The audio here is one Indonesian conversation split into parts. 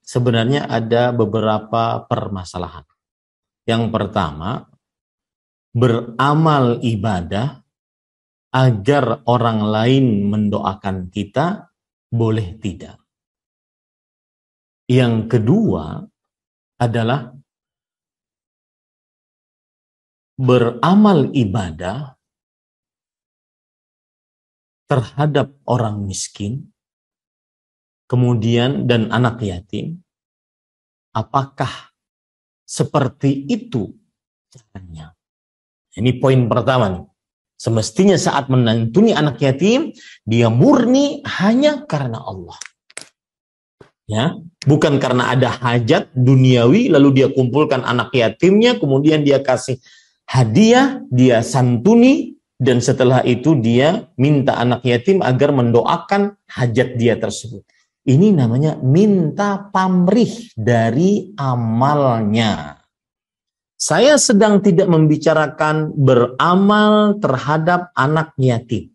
sebenarnya ada beberapa permasalahan. Yang pertama, beramal ibadah agar orang lain mendoakan kita, boleh tidak. Yang kedua adalah beramal ibadah terhadap orang miskin, kemudian dan anak yatim, apakah seperti itu caranya? Ini poin pertama nih. Semestinya saat menantuni anak yatim, dia murni hanya karena Allah. Ya, bukan karena ada hajat duniawi lalu dia kumpulkan anak yatimnya, kemudian dia kasih hadiah, dia santuni, dan setelah itu dia minta anak yatim agar mendoakan hajat dia tersebut. Ini namanya minta pamrih dari amalnya. Saya sedang tidak membicarakan beramal terhadap anak yatim.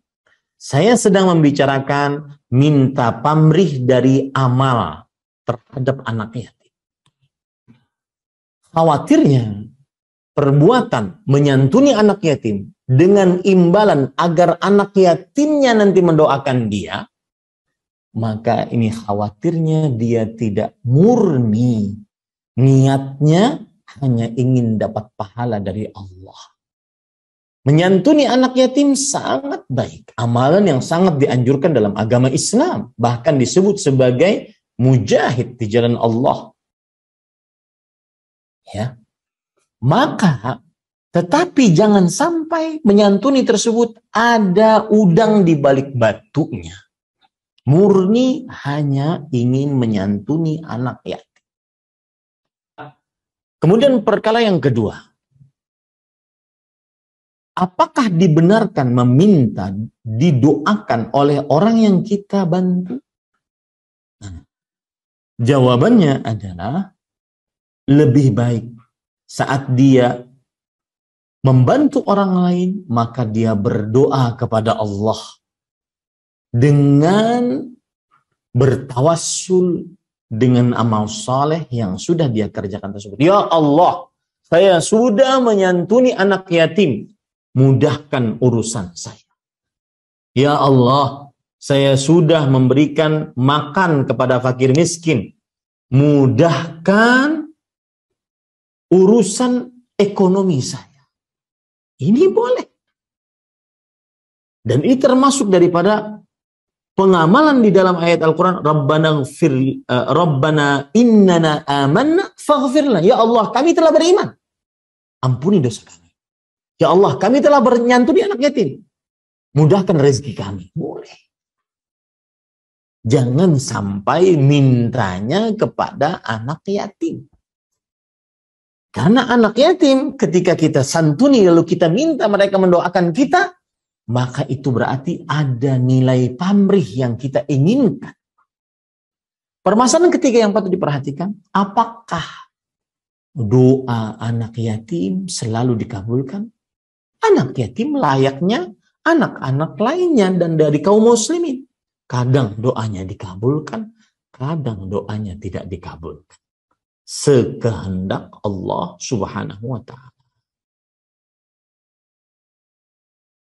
Saya sedang membicarakan minta pamrih dari amal terhadap anak yatim. Khawatirnya perbuatan menyantuni anak yatim dengan imbalan agar anak yatimnya nanti mendoakan dia, maka ini khawatirnya dia tidak murni. Niatnya hanya ingin dapat pahala dari Allah. Menyantuni anak yatim sangat baik. Amalan yang sangat dianjurkan dalam agama Islam. Bahkan disebut sebagai mujahid di jalan Allah. Ya. Maka, tetapi jangan sampai menyantuni tersebut ada udang di balik batunya. Murni hanya ingin menyantuni anak yatim. Kemudian perkara yang kedua, apakah dibenarkan meminta didoakan oleh orang yang kita bantu? Nah, jawabannya adalah lebih baik saat dia membantu orang lain, maka dia berdoa kepada Allah dengan bertawassul dengan amal saleh yang sudah dia kerjakan tersebut. Ya Allah, saya sudah menyantuni anak yatim, mudahkan urusan saya. Ya Allah, saya sudah memberikan makan kepada fakir miskin, mudahkan urusan ekonomi saya. Ini boleh. Dan ini termasuk daripada pengamalan di dalam ayat Al-Quran, Rabbana innana amanna faghfirna. Ya Allah, kami telah beriman, ampuni dosa kami. Ya Allah, kami telah menyantuni anak yatim, mudahkan rezeki kami. Boleh. Jangan sampai mintanya kepada anak yatim. Karena anak yatim ketika kita santuni lalu kita minta mereka mendoakan kita, maka itu berarti ada nilai pamrih yang kita inginkan. Permasalahan ketiga yang patut diperhatikan, apakah doa anak yatim selalu dikabulkan? Anak yatim layaknya anak-anak lainnya dan dari kaum muslimin. Kadang doanya dikabulkan, kadang doanya tidak dikabulkan. Sekehendak Allah Subhanahu wa ta'ala.